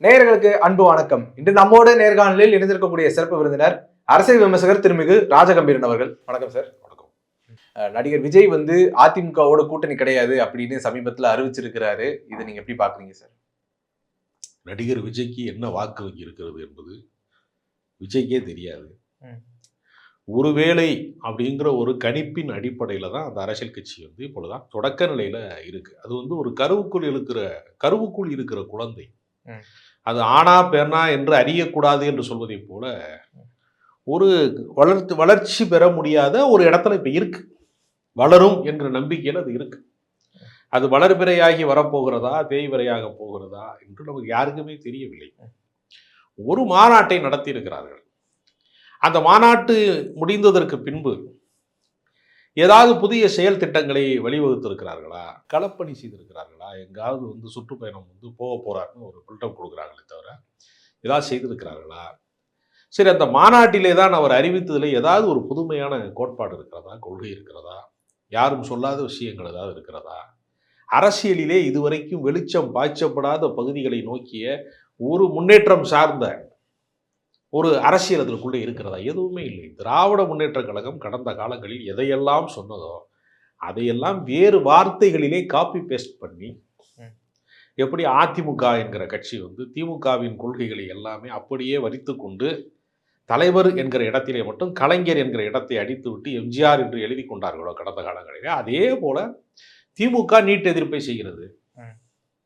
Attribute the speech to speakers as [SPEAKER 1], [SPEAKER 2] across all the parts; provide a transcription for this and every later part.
[SPEAKER 1] நேயர்களுக்கு அன்பு வணக்கம். இன்று நம்மோடு நேர்காணலில் இணைந்திருக்கக்கூடிய சிறப்பு விருந்தினர் அரசியல் விமர்சகர் திருமிகு ராஜகம்பீரன் அவர்கள். வணக்கம் சார்.
[SPEAKER 2] வணக்கம்.
[SPEAKER 1] நடிகர் விஜய் அதிமுகவோட கூட்டணி கிடையாது அப்படின்னு சமீபத்தில் அறிவிச்சிருக்கிறாரு. இதை நீங்க எப்படி பாக்குறீங்க சார்?
[SPEAKER 2] நடிகர் விஜய்க்கு என்ன வாக்கு வங்கி இருக்கிறது என்பது விஜய்க்கே தெரியாது. ஒருவேளை அப்படிங்கிற ஒரு கணிப்பின் அடிப்படையில தான் அந்த அரசியல் கட்சி இப்பொழுதுதான் தொடக்க நிலையில இருக்கு. அது ஒரு கருவுக்குள் இருக்கிற குழந்தை. அது ஆனா பெண்ணா என்று அறியக்கூடாது என்று சொல்வதை போல ஒரு வளர்ச்சி பெற முடியாத ஒரு இடத்துல இப்ப இருக்கு. வளரும் என்ற நம்பிக்கையில் அது இருக்கு. அது வளர்பிறையாகி வரப்போகிறதா, தேய்விரையாக போகிறதா என்று நமக்கு யாருக்குமே தெரியவில்லை. ஒரு மாநாட்டை நடத்தி இருக்கிறார்கள். அந்த மாநாட்டு முடிந்ததற்கு பின்பு ஏதாவது புதிய செயல் திட்டங்களை வழிவகுத்திருக்கிறார்களா, களப்பணி செய்திருக்கிறார்களா, எங்காவது சுற்றுப்பயணம் போக போறாருன்னு ஒரு பில்டப் கொடுக்குறாங்களே தவிர ஏதாவது செய்திருக்கிறார்களா? சரி, அந்த மாநாட்டிலே தான் அவர் அறிவித்ததில் ஏதாவது ஒரு புதுமையான கோட்பாடு இருக்கிறதா, கொள்கை இருக்கிறதா, யாரும் சொல்லாத விஷயங்கள் ஏதாவது இருக்கிறதா? அரசியலிலே இதுவரைக்கும் வெளிச்சம் பாய்ச்சப்படாத பகுதிகளை நோக்கிய ஒரு முன்னேற்றம் சார்ந்த ஒரு அரசியல் அதற்குள்ளே இருக்கிறதா? எதுவுமே இல்லை. திராவிட முன்னேற்ற கழகம் கடந்த காலங்களில் எதையெல்லாம் சொன்னதோ அதையெல்லாம் வேறு வார்த்தைகளிலே காப்பி பேஸ்ட் பண்ணி, எப்படி அதிமுக என்கிற கட்சி திமுகவின் கொள்கைகளை எல்லாமே அப்படியே வரித்து கொண்டு தலைவர் என்கிற இடத்திலே மட்டும் கலைஞர் என்கிற இடத்தை அடித்து விட்டு எம்ஜிஆர் என்று எழுதி கொண்டார்களோ கடந்த காலங்களிலே, அதே போல திமுக நீட் எதிர்ப்பை செய்கிறது.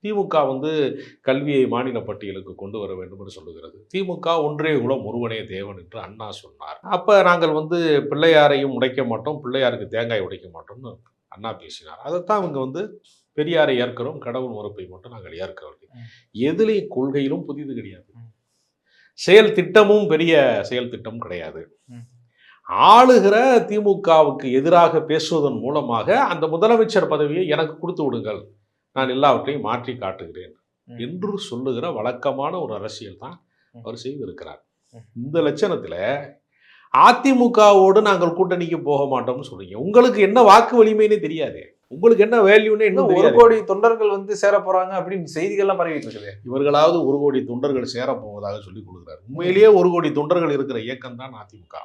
[SPEAKER 2] திமுக கல்வியை மாநில பட்டியலுக்கு கொண்டு வர வேண்டும் என்று சொல்லுகிறது. திமுக ஒன்றே குலம் ஒருவனே தேவன் என்று அண்ணா சொன்னார். அப்ப நாங்கள் பிள்ளையாரையும் உடைக்க மாட்டோம், பிள்ளையாருக்கு தேங்காய் உடைக்க மாட்டோம்னு அண்ணா பேசினார். அதைத்தான் அவங்க பெரியாரை ஏற்கிறோம், கடவுள் மறுப்பை மட்டும் நாங்கள் ஏற்கவில்லை. எதிலையும் கொள்கையிலும் புதிது கிடையாது, செயல் திட்டமும் பெரிய செயல் திட்டம் கிடையாது. ஆளுகிற திமுகவுக்கு எதிராக பேசுவதன் மூலமாக அந்த முதலமைச்சர் பதவியை எனக்கு கொடுத்து விடுங்கள், நான் எல்லாவற்றையும் மாற்றி காட்டுகிறேன் என்று சொல்லுகிற வழக்கமான ஒரு அரசியல் தான் அவர் செய்திருக்கிறார். இந்த லட்சணத்தில் அதிமுகவோடு நாங்கள் கூட்டணிக்கு போக மாட்டோம்னு சொல்றீங்க. உங்களுக்கு என்ன வாக்கு வலிமைன்னு தெரியாது, உங்களுக்கு என்ன வேல்யூன்னு என்ன?
[SPEAKER 1] 1 கோடி தொண்டர்கள் சேர போறாங்க அப்படின்னு செய்திகள்லாம் பரவிட்டு இருக்குது.
[SPEAKER 2] இவர்களாவது 1 கோடி தொண்டர்கள் சேரப்போவதாக சொல்லிக் கொடுக்குறாரு. உண்மையிலேயே 1 கோடி தொண்டர்கள் இருக்கிற இயக்கம் தான் அதிமுக.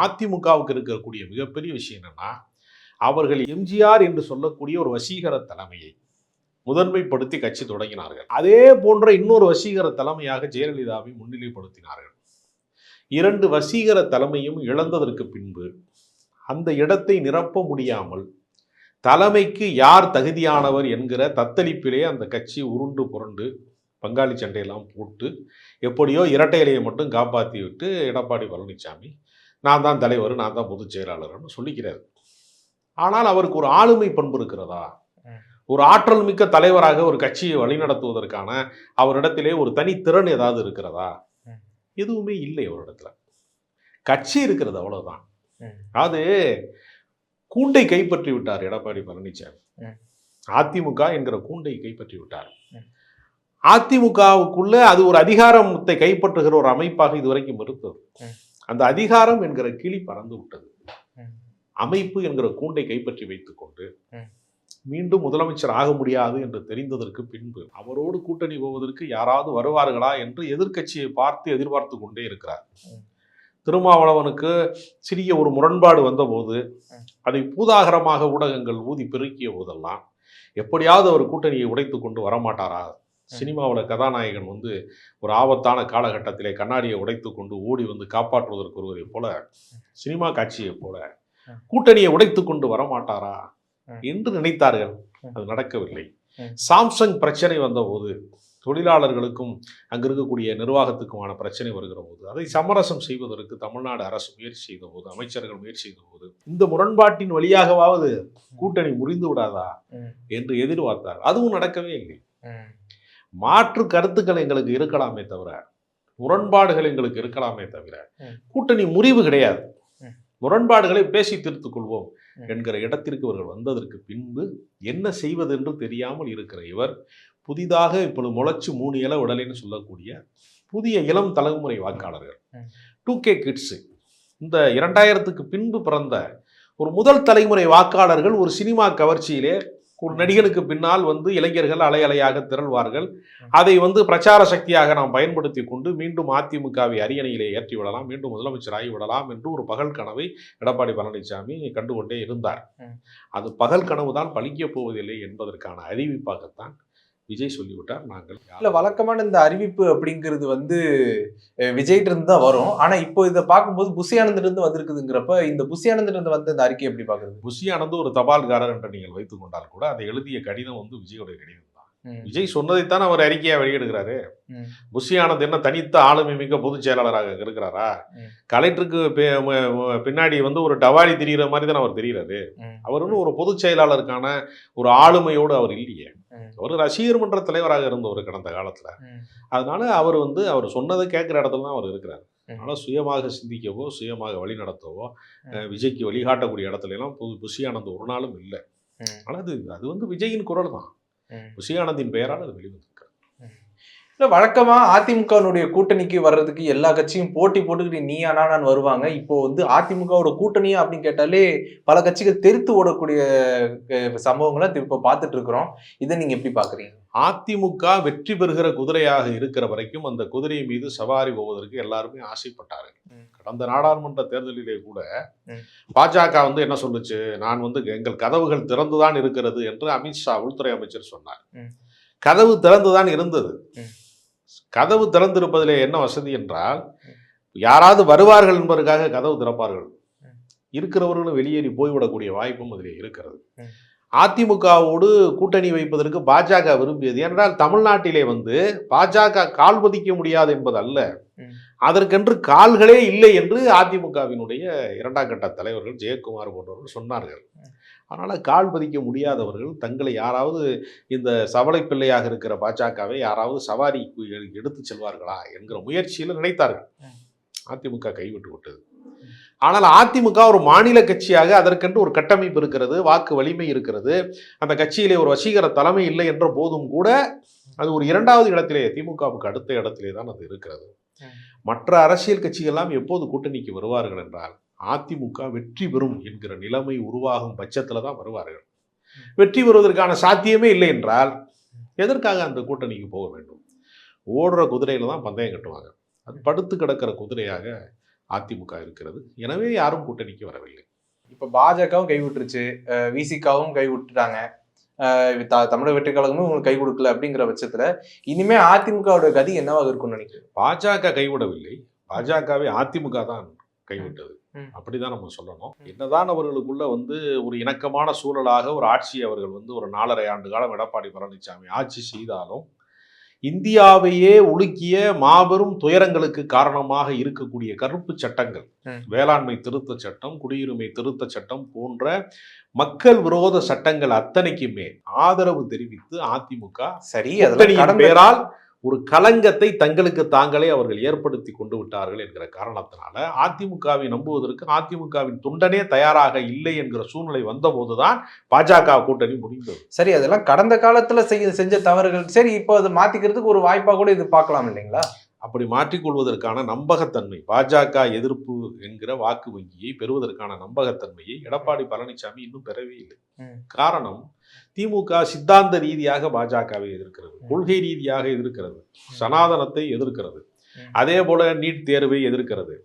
[SPEAKER 2] அதிமுகவுக்கு இருக்கக்கூடிய மிகப்பெரிய விஷயம் என்னன்னா, அவர்கள் எம்ஜிஆர் என்று சொல்லக்கூடிய ஒரு வசீகர தலைமையை முதன்மைப்படுத்தி கட்சி தொடங்கினார்கள். அதே போன்ற இன்னொரு வசீகர தலைமையாக ஜெயலலிதாவை முன்னிலைப்படுத்தினார்கள். 2 வசீகர தலைமையும் இழந்ததற்கு பின்பு அந்த இடத்தை நிரப்ப முடியாமல் தலைமைக்கு யார் தகுதியானவர் என்கிற தத்தளிப்பிலே அந்த கட்சி உருண்டு புரண்டு பங்காளி சண்டையெல்லாம் போட்டு எப்படியோ இரட்டை இலையை மட்டும் காப்பாற்றி விட்டு எடப்பாடி பழனிசாமி நான் தான் தலைவர், நான் தான் பொதுச் செயலாளர்னு சொல்லிக்கிறார். ஆனால் அவருக்கு ஒரு ஆளுமை பண்பு இருக்கிறதா, ஒரு ஆற்றல் மிக்க தலைவராக ஒரு கட்சியை வழிநடத்துவதற்கான அவரிடத்திலே ஒரு தனித்திறன் ஏதாவது இருக்கிறதா? எதுவுமே இல்லை அவரிடத்துல. கட்சி இருக்கிறது, அவ்வளவுதான். அது கூண்டை கைப்பற்றி விட்டார் எடப்பாடி பழனிசாமி. அதிமுக என்கிற கூண்டை கைப்பற்றி விட்டார். அதிமுகவுக்குள்ள அது ஒரு அதிகாரத்தை கைப்பற்றுகிற ஒரு அமைப்பாக இதுவரைக்கும் இருந்தது. அந்த அதிகாரம் என்கிற கிளி பறந்து விட்டது. அமைப்பு என்கிற கூண்டை கைப்பற்றி வைத்துக் கொண்டு மீண்டும் முதலமைச்சர் ஆக முடியாது என்று தெரிந்ததற்கு பின்பு அவரோடு கூட்டணி போவதற்கு யாராவது வருவார்களா என்று எதிர்க்கட்சியை பார்த்து எதிர்பார்த்து கொண்டே இருக்கிறார். திருமாவளவனுக்கு சிறிய ஒரு முரண்பாடு வந்தபோது அதை பூதாகரமாக ஊடகங்கள் ஊதி பெருக்கிய போதெல்லாம் எப்படியாவது அவர் கூட்டணியை உடைத்து கொண்டு வரமாட்டாரா? சினிமாவில் கதாநாயகன் ஒரு ஆபத்தான காலகட்டத்திலே கண்ணாடியை உடைத்து கொண்டு ஓடி காப்பாற்றுவதற்கு வருவதை போல, சினிமா காட்சியை போல கூட்டணியை உடைத்து கொண்டு வரமாட்டாரா என்று நினைத்தார்கள். அது நடக்கவில்லை. சாம்சங் பிரச்சனை வந்தபோது, தொழிலாளர்களுக்கும் அங்கு இருக்கக்கூடிய நிர்வாகத்துக்குமான பிரச்சனை வருகிற போது அதை சமரசம் செய்வதற்கு தமிழ்நாடு அரசு முயற்சி செய்த போது, அமைச்சர்கள் முயற்சி செய்த போது, இந்த முரண்பாட்டின் வழியாகவாவது கூட்டணி முறிந்து விடாதா என்று எதிர்பார்த்தார். அதுவும் நடக்கவே இல்லை. மாற்று கருத்துக்கள் எங்களுக்கு இருக்கலாமே தவிர, முரண்பாடுகள் எங்களுக்கு இருக்கலாமே தவிர கூட்டணி முறிவு கிடையாது. முரண்பாடுகளை பேசி தீர்த்துக் கொள்வோம் என்கிற இடத்திற்கு இவர்கள் வந்ததற்கு பின்பு என்ன செய்வது என்று தெரியாமல் இருக்கிற இவர் புதிதாக இப்பொழுது முளைச்சு 3 இலை உடலைன்னு சொல்லக்கூடிய புதிய இளம் தலைமுறை வாக்காளர்கள், 2K கிட்ஸ், இந்த 2000க்கு பின்பு பிறந்த ஒரு முதல் தலைமுறை வாக்காளர்கள் ஒரு சினிமா கவர்ச்சியிலே ஒரு நடிகனுக்கு பின்னால் வந்து இளைஞர்கள் அலை அலையாக திரள்வார்கள். அதை வந்து பிரச்சார சக்தியாக நாம் பயன்படுத்தி கொண்டு மீண்டும் அதிமுகவை அரியணையிலே ஏற்றி விடலாம், மீண்டும் முதலமைச்சர் ஆகிவிடலாம் என்று ஒரு பகல் கனவை எடப்பாடி பழனிசாமி கண்டுகொண்டே இருந்தார். அது பகல் கனவு தான் பலிக்கப் போவதில்லை என்பதற்கான அறிவிப்பாகத்தான் விஜய் சொல்லிவிட்டார். நாங்கள்
[SPEAKER 1] இல்ல வழக்கமான இந்த அறிவிப்பு அப்படிங்கிறது வந்து விஜய்கிட்ட இருந்து தான் வரும். ஆனா இப்போ இதை பார்க்கும்போது புஷி ஆனந்த்ல இருந்து வந்திருக்குதுங்கிறப்ப இந்த புஷி ஆனந்த்ல இருந்து வந்த இந்த அறிக்கை எப்படி பாக்குறது?
[SPEAKER 2] புஷி ஆனந்த் ஒரு தபால்காரர் என்று நீங்கள் வைத்துக் கொண்டால் கூட அதை எழுதிய கடிதம் வந்து விஜயோடைய கடிதம் தான். விஜய் சொன்னதைத்தான் அவர் அறிக்கையா வெளியிடுகிறாரு. புஷி ஆனந்த் என்ன தனித்த ஆளுமை மிக்க பொதுச் செயலாளராக இருக்கிறாரா? கலெக்டருக்கு பின்னாடி வந்து ஒரு டவாலி திரிகிற மாதிரி தான் அவர் தெரிகிறாரு. அவர் வந்து ஒரு பொதுச் செயலாளருக்கான ஒரு ஆளுமையோடு அவர் இல்லையே. அவர் ரசிகர் மன்ற தலைவராக இருந்தவர் கடந்த காலத்துல. அதனால அவர் வந்து அவர் சொன்னதை கேட்கிற இடத்துல தான் அவர் இருக்கிறார். அதனால சுயமாக சிந்திக்கவோ சுயமாக வழி நடத்தவோ விஜய்க்கு வழிகாட்டக்கூடிய இடத்துல எல்லாம் புஷி ஆனந்த் ஒரு நாளும் இல்லை. ஆனால் அது வந்து விஜயின் குரல் தான். புஷி ஆனந்தின் பெயரால் அது வெளிவந்திருக்காரு.
[SPEAKER 1] இல்ல வழக்கமா அதிமுகனுடைய கூட்டணிக்கு வர்றதுக்கு எல்லா கட்சியும் போட்டி போட்டுக்கிட்டு நீ ஆனா நான் வருவாங்க. இப்போ வந்து அதிமுகவோட கூட்டணியா அப்படின்னு கேட்டாலே பல கட்சிகள் தெரித்து ஓடக்கூடிய சம்பவங்களை இப்ப பார்த்துட்டு இருக்கிறோம். இதை நீங்க எப்படி பாக்குறீங்க?
[SPEAKER 2] அதிமுக வெற்றி பெறுகிற குதிரையாக இருக்கிற வரைக்கும் அந்த குதிரை மீது சவாரி போவதற்கு எல்லாருமே ஆசைப்பட்டார்கள். கடந்த நாடாளுமன்ற தேர்தலிலே கூட பாஜக வந்து என்ன சொல்லுச்சு, நான் வந்து எங்கள் கதவுகள் திறந்துதான் இருக்கிறது என்று அமித்ஷா உள்துறை அமைச்சர் சொன்னார். கதவு திறந்துதான் இருந்தது. கதவு திறந்திருப்பதிலே என்ன வசதி என்றால், யாராவது வருவார்கள் என்பதற்காக கதவு திறப்பார்கள். இருக்கிறவர்களும் வெளியேறி போய்விடக்கூடிய வாய்ப்பும் அதிலே இருக்கிறது. அதிமுகவோடு கூட்டணி வைப்பதற்கு பாஜக விரும்பியது. ஏனென்றால் தமிழ்நாட்டிலே வந்து பாஜக கால் பதிக்க முடியாது என்பது அல்ல, அதற்கென்று கால்களே இல்லை என்று அதிமுகவினுடைய இரண்டாம் கட்ட தலைவர்கள் ஜெயக்குமார் போன்றவர்கள் சொன்னார்கள். அதனால் கால் பதிக்க முடியாதவர்கள் தங்களை யாராவது இந்த சவலை பிள்ளையாக இருக்கிற பாஜகவை யாராவது சவாரி எடுத்து செல்வார்களா என்கிற முயற்சியில் நினைத்தார்கள். அதிமுக கைவிட்டு விட்டது. ஆனால் அதிமுக ஒரு மாநில கட்சியாக அதற்கென்று ஒரு கட்டமைப்பு இருக்கிறது, வாக்கு வலிமை இருக்கிறது. அந்த கட்சியிலே ஒரு வசீகர தலைமை இல்லை என்ற போதும் கூட அது ஒரு இரண்டாவது இடத்திலே, திமுகவுக்கு அடுத்த இடத்திலே தான் அது இருக்கிறது. மற்ற அரசியல் கட்சிகள்லாம் எப்போது கூட்டணிக்கு வருவார்கள் என்றால், அதிமுக வெற்றி பெறும் என்கிற நிலைமை உருவாகும் பட்சத்தில் தான் வருவார்கள். வெற்றி பெறுவதற்கான சாத்தியமே இல்லை என்றால் எதற்காக அந்த கூட்டணிக்கு போக வேண்டும்? ஓடுற குதிரையில தான் பந்தயம் கட்டுவாங்க. அது படுத்து கிடக்கிற குதிரையாக அதிமுக இருக்கிறது. எனவே யாரும் கூட்டணிக்கு வரவில்லை.
[SPEAKER 1] இப்ப பாஜகவும் கைவிட்டுருச்சு, விசிகாவும் கைவிட்டுட்டாங்க, தமிழக வெற்றி கழகமும் உங்களுக்கு கை கொடுக்கல. அப்படிங்கிற பட்சத்துல இனிமே அதிமுகவோட கதி என்னவாக இருக்கும்னு நினைக்கிறேன்?
[SPEAKER 2] பாஜக கைவிடவில்லை, பாஜகவை அதிமுக தான் கைவிட்டது. அப்படிதான் நம்ம சொல்லணும். என்னதான் அவர்களுக்குள்ள வந்து ஒரு இணக்கமான சூழலாக ஒரு ஆட்சி அவர்கள் வந்து ஒரு 4.5 ஆண்டு காலம் எடப்பாடி பழனிசாமி ஆட்சி செய்தாலும், இந்தியாவையே உலுக்கிய மாபெரும் துயரங்களுக்கு காரணமாக இருக்கக்கூடிய கருப்பு சட்டங்கள், வேளாண்மை திருத்த சட்டம், குடியுரிமை திருத்த சட்டம் போன்ற மக்கள் விரோத சட்டங்கள் அத்தனைக்குமே ஆதரவு தெரிவித்து அதிமுக
[SPEAKER 1] சரி
[SPEAKER 2] பேரால் ஒரு களங்கத்தை தங்களுக்கு தாங்களே அவர்கள் ஏற்படுத்தி கொண்டு விட்டார்கள் என்கிற காரணத்தினால அதிமுகவை நம்புவதற்கு அதிமுகவின் தொண்டனே தயாராக இல்லை என்கிற சூழ்நிலை வந்தபோதுதான் பாஜக கூட்டணி முடிந்தது.
[SPEAKER 1] சரி, அதெல்லாம் கடந்த காலத்துல செஞ்ச தவறுகள். சரி, இப்போ அதை மாத்திக்கிறதுக்கு ஒரு வாய்ப்பா கூட இது பார்க்கலாம் இல்லைங்களா?
[SPEAKER 2] அப்படி மாற்றிக்கொள்வதற்கான நம்பகத்தன்மை, பாஜக எதிர்ப்பு என்கிற வாக்கு வங்கியை பெறுவதற்கான நம்பகத்தன்மையை எடப்பாடி பழனிசாமி இன்னும் பெறவே இல்லை. காரணம், திமுக சித்தாந்த ரீதியாக பாஜகவை எதிர்க்கிறது, கொள்கை ரீதியாக எதிர்க்கிறது, சனாதனத்தை எதிர்க்கிறது, அதே போல நீட் தேர்வை எதிர்க்கிறது,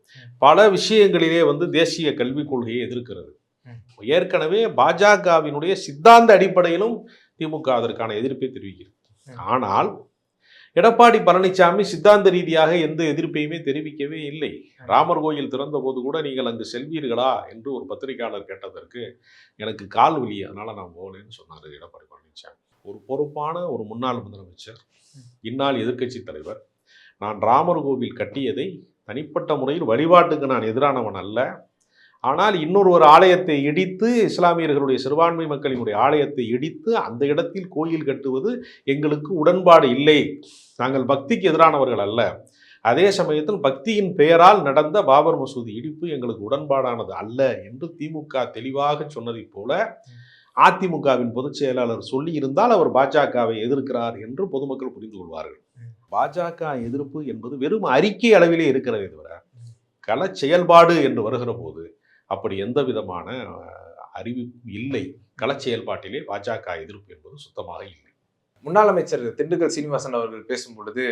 [SPEAKER 2] பல விஷயங்களிலே வந்து தேசிய கல்விக் கொள்கையை எதிர்க்கிறது. ஏற்கனவே பாஜகவினுடைய சித்தாந்த அடிப்படையிலும் திமுக அதற்கான எதிர்ப்பை தெரிவிக்கிறது. ஆனால் எடப்பாடி பழனிசாமி சித்தாந்த ரீதியாக எந்த எதிர்ப்பையுமே தெரிவிக்கவே இல்லை. ராமர் கோயில் திறந்த போது கூட நீங்கள் அங்கு செல்வீர்களா என்று ஒரு பத்திரிகையாளர் கேட்டதற்கு எனக்கு கால் வலி, அதனால நான் போகலன்னு சொன்னார் எடப்பாடி பழனிசாமி. ஒரு பொறுப்பான ஒரு முன்னாள் முதலமைச்சர், இந்நாள் எதிர்க்கட்சி தலைவர், நான் ராமர் கோவில் கட்டியதை தனிப்பட்ட முறையில் வழிபாட்டுக்கு நான் எதிரானவன் அல்ல, ஆனால் இன்னொரு ஆலயத்தை இடித்து, இஸ்லாமியர்களுடைய சிறுபான்மை மக்களினுடைய ஆலயத்தை இடித்து அந்த இடத்தில் கோயில் கட்டுவது எங்களுக்கு உடன்பாடு இல்லை. நாங்கள் பக்திக்கு எதிரானவர்கள் அல்ல. அதே சமயத்தில் பக்தியின் பெயரால் நடந்த பாபர் மசூதி இடிப்பு எங்களுக்கு உடன்பாடானது அல்ல என்று திமுக தெளிவாக சொன்னதை போல அதிமுகவின் பொதுச் செயலாளர் சொல்லி இருந்தால் அவர் பாஜகவை எதிர்க்கிறார் என்று பொதுமக்கள் புரிந்து கொள்வார்கள். பாஜக எதிர்ப்பு என்பது வெறும் அறிக்கை அளவிலே இருக்கிறதே தவிர கள செயல்பாடு என்று வருகிற போது அப்படி எந்த விதமான அறிவிப்பு இல்லை. கள செயல்பாட்டிலே பாஜக எதிர்ப்பு என்பது சுத்தமாக இல்லை.
[SPEAKER 1] முன்னாள் அமைச்சர் திண்டுக்கல் சீனிவாசன் அவர்கள் பேசும் பொழுது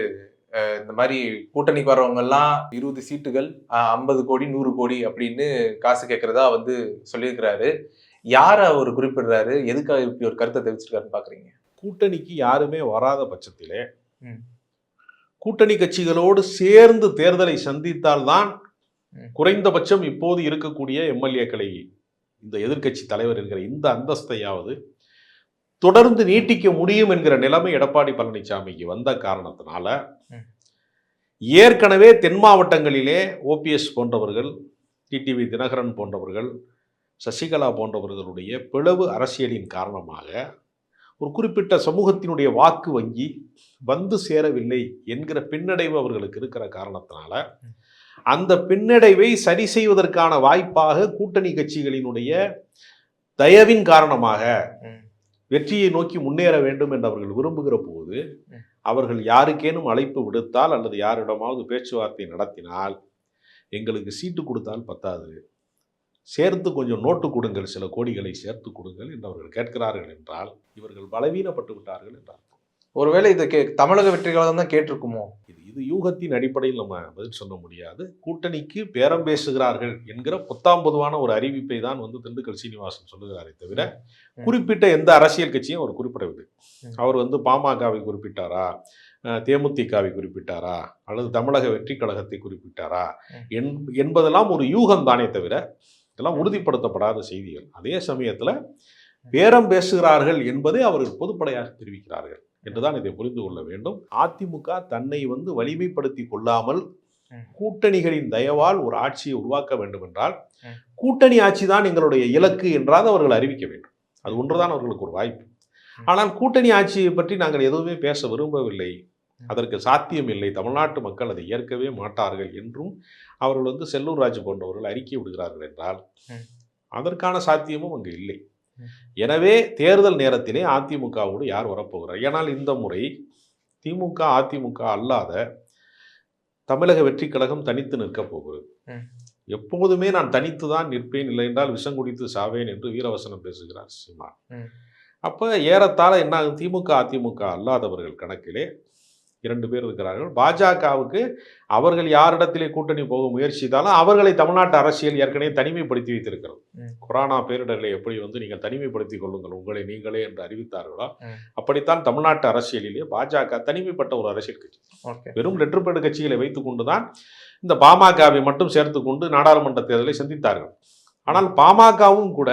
[SPEAKER 1] இந்த மாதிரி கூட்டணிக்கு வர்றவங்க எல்லாம் 20 சீட்டுகள் 50 கோடி 100 கோடி அப்படின்னு காசு கேட்கறதா வந்து சொல்லியிருக்கிறாரு. யார அவர் குறிப்பிடுறாரு, எதுக்காக இப்படி ஒரு கருத்தை தெரிவிச்சிருக்காருன்னு பாக்குறீங்க?
[SPEAKER 2] கூட்டணிக்கு யாருமே வராத பட்சத்திலே கூட்டணி கட்சிகளோடு சேர்ந்து தேர்தலை சந்தித்தால்தான் குறைந்தபட்சம் இப்போது இருக்கக்கூடிய எம்எல்ஏக்களை, இந்த எதிர்க்கட்சி தலைவர் என்கிற இந்த அந்தஸ்தையாவது தொடர்ந்து நீட்டிக்க முடியும் என்கிற நிலைமை எடப்பாடி பழனிசாமிக்கு வந்த காரணத்தினால ஏற்கனவே தென் மாவட்டங்களிலே ஓபிஎஸ் போன்றவர்கள், டிடிவி தினகரன் போன்றவர்கள், சசிகலா போன்றவர்களுடைய பிளவு அரசியலின் காரணமாக ஒரு குறிப்பிட்ட சமூகத்தினுடைய வாக்கு வங்கி வந்து சேரவில்லை என்கிற பின்னடைவு அவர்களுக்கு இருக்கிற காரணத்தினால அந்த பின்னடைவை சரி செய்வதற்கான வாய்ப்பாக கூட்டணி கட்சிகளினுடைய தயவின் காரணமாக வெற்றியை நோக்கி முன்னேற வேண்டும் என்று அவர்கள் விரும்புகிற போது அவர்கள் யாருக்கேனும் அழைப்பு விடுத்தால் அல்லது யாரிடமாவது பேச்சுவார்த்தை நடத்தினால் எங்களுக்கு சீட்டு கொடுத்தால் பத்தாது, சேர்த்து கொஞ்சம் நோட்டு கொடுங்கள், சில கோடிகளை சேர்த்து கொடுங்கள் என்று அவர்கள் கேட்கிறார்கள் என்றால் இவர்கள் பலவீனப்பட்டு விட்டார்கள் என்றார்.
[SPEAKER 1] ஒருவேளை இதை தமிழக வெற்றி கழகம் தான் கேட்டிருக்குமோ?
[SPEAKER 2] இது யூகத்தின் அடிப்படையில் நம்ம பதில் சொல்ல முடியாது. கூட்டணிக்கு பேரம் பேசுகிறார்கள் என்கிற பொத்தாம் பொதுவான ஒரு அறிவிப்பை தான் வந்து திண்டுக்கல் சீனிவாசன் சொல்லுகிறாரே தவிர குறிப்பிட்ட எந்த அரசியல் கட்சியும் அவர் குறிப்பிடவில்லை. அவர் வந்து பாமகவை குறிப்பிட்டாரா, தேமுதிகவை குறிப்பிட்டாரா, அல்லது தமிழக வெற்றி கழகத்தை குறிப்பிட்டாரா என்பதெல்லாம் ஒரு யூகம் தானே தவிர இதெல்லாம் உறுதிப்படுத்தப்படாத செய்திகள். அதே சமயத்தில் பேரம் பேசுகிறார்கள் என்பதை அவர்கள் பொதுப்படையாக தெரிவிக்கிறார்கள் என்றுதான் இதை புரிந்து கொள்ள வேண்டும். அதிமுக தன்னை வந்து வலிமைப்படுத்தி கொள்ளாமல் கூட்டணிகளின் தயவால் ஒரு ஆட்சியை உருவாக்க வேண்டும் என்றால் கூட்டணி ஆட்சி தான் எங்களுடைய இலக்கு என்றால் அவர்கள் அறிவிக்க வேண்டும். அது ஒன்றுதான் அவர்களுக்கு ஒரு வாய்ப்பு. ஆனால் கூட்டணி ஆட்சியை பற்றி நாங்கள் எதுவுமே பேச விரும்பவில்லை, அதற்கு சாத்தியம் இல்லை, தமிழ்நாட்டு மக்கள் அதை ஏற்கவே மாட்டார்கள் என்றும் அவர்கள் வந்து செல்லூர் ராஜு போன்றவர்கள் அறிக்கை விடுகிறார்கள் என்றால் அதற்கான சாத்தியமும் அங்கு இல்லை. எனவே தேர்தல் நேரத்திலே அதிமுகவோடு யார் வரப்போகிறார்? ஏனால் இந்த முறை திமுக அதிமுக அல்லாத தமிழக வெற்றி கழகம் தனித்து நிற்கப் போகிறது. எப்போதுமே நான் தனித்து தான் நிற்பேன், இல்லை என்றால் விஷம் குடித்து சாவேன் என்று வீரவசனம் பேசுகிறார் சீமான். அப்போ ஏறத்தாழ என்ன, திமுக அதிமுக அல்லாதவர்கள் கணக்கிலே 2 பேர் இருக்கிறார்கள். பாஜகவுக்கு அவர்கள் யாரிடத்திலே கூட்டணி போக முயற்சித்தாலும் அவர்களை தமிழ்நாட்டு அரசியல் ஏற்கனவே தனிமைப்படுத்தி வைத்திருக்கிறது. கொரோனா பேரிடர்களை எப்படி வந்து நீங்கள் தனிமைப்படுத்திக் கொள்ளுங்கள் உங்களை நீங்களே என்று அறிவித்தார்களோ அப்படித்தான் தமிழ்நாட்டு அரசியலிலே பாஜக தனிமைப்பட்ட ஒரு அரசியல் கட்சி. வெறும் லெட்டர்பேடு கட்சிகளை வைத்துக் கொண்டுதான் இந்த பாமகவை மட்டும் சேர்த்து கொண்டு நாடாளுமன்ற தேர்தலை சந்தித்தார்கள். ஆனால் பாமகவும் கூட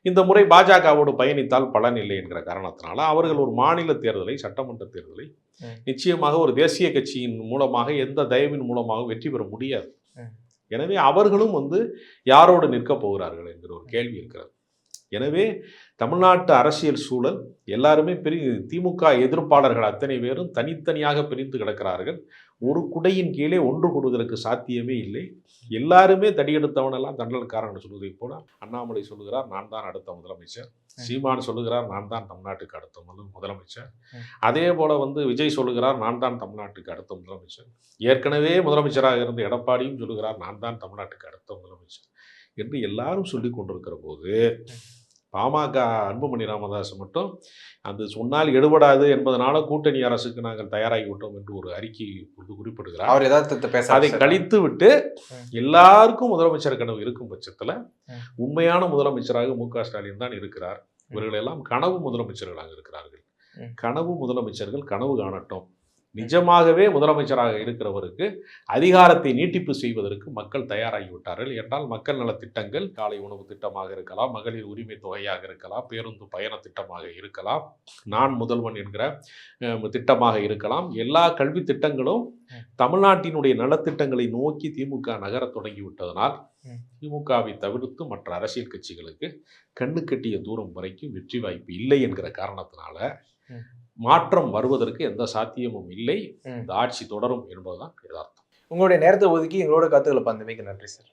[SPEAKER 2] இந்த முறை பாஜகவோடு பயணித்தால் பலன் இல்லை என்கிற காரணத்தினால அவர்கள் ஒரு மாநில தேர்தலை, சட்டமன்ற தேர்தலை நிச்சயமாக ஒரு தேசிய கட்சியின் மூலமாக எந்த தயவின் மூலமாக வெற்றி பெற முடியாது. எனவே அவர்களும் வந்து யாரோடு நிற்கப் போகிறார்கள் என்கிற ஒரு கேள்வி இருக்கிறது. எனவே தமிழ்நாட்டு அரசியல் சூழல் எல்லாருமே திமுக எதிர்ப்பாளர்கள் அத்தனை பேரும் தனித்தனியாக பிரிந்து கிடக்கிறார்கள். ஒரு குடையின் கீழே ஒன்று கூடுவதற்கு சாத்தியமே இல்லை. எல்லாருமே தடியெடுத்தவனெல்லாம் தண்டல்காரன் சொல்வதை போல அண்ணாமலை சொல்லுகிறார் நான் தான் அடுத்த முதலமைச்சர், சீமான் சொல்லுகிறார் நான் தான் தமிழ்நாட்டுக்கு அடுத்த முதலமைச்சர், அதே போல வந்து விஜய் சொல்லுகிறார் நான் தான் தமிழ்நாட்டுக்கு அடுத்த முதலமைச்சர், ஏற்கனவே முதலமைச்சராக இருந்த எடப்பாடியும் சொல்லுகிறார் நான் தான் தமிழ்நாட்டுக்கு அடுத்த முதலமைச்சர் என்று எல்லாரும் சொல்லி கொண்டிருக்கிற போது பாமக அன்புமணி ராமதாஸ் மட்டும் அது சொன்னால் எடுபடாது என்பதனால கூட்டணி அரசுக்கு நாங்கள் தயாராகி விட்டோம் என்று ஒரு அறிக்கை குறிப்பிடுகிறார்.
[SPEAKER 1] அவர் ஏதாவது
[SPEAKER 2] அதை கழித்து விட்டு எல்லாருக்கும் முதலமைச்சர் கனவு இருக்கும் பட்சத்தில் உண்மையான முதலமைச்சராக மு.க. ஸ்டாலின் தான் இருக்கிறார். இவர்கள் எல்லாம் கனவு முதலமைச்சர்களாக இருக்கிறார்கள். கனவு முதலமைச்சர்கள் கனவு காணட்டும். நிஜமாகவே முதலமைச்சராக இருக்கிறவருக்கு அதிகாரத்தை நீட்டிப்பு செய்வதற்கு மக்கள் தயாராகிவிட்டார்கள் என்றால் மக்கள் நல திட்டங்கள், காலை உணவு திட்டமாக இருக்கலாம், மகளிர் உரிமை தொகையாக இருக்கலாம், பேருந்து பயண திட்டமாக இருக்கலாம், நான் முதல்வன் என்கிற திட்டமாக இருக்கலாம், எல்லா கல்வி திட்டங்களும் தமிழ்நாட்டினுடைய நலத்திட்டங்களை நோக்கி திமுக நகர தொடங்கிவிட்டதனால் திமுகவை தவிர்த்து மற்ற அரசியல் கட்சிகளுக்கு கண்ணு கட்டிய தூரம் வரைக்கும் வெற்றி வாய்ப்பு இல்லை என்கிற காரணத்தினால மாற்றம் வருவதற்கு எந்த சாத்தியமும் இல்லை. இந்த ஆட்சி தொடரும் என்பதுதான் யதார்த்தம்.
[SPEAKER 1] உங்களுடைய நேரத்தை ஒதுக்கி எங்களோட கருத்துக்களை பந்தமைக்கு நன்றி சார்.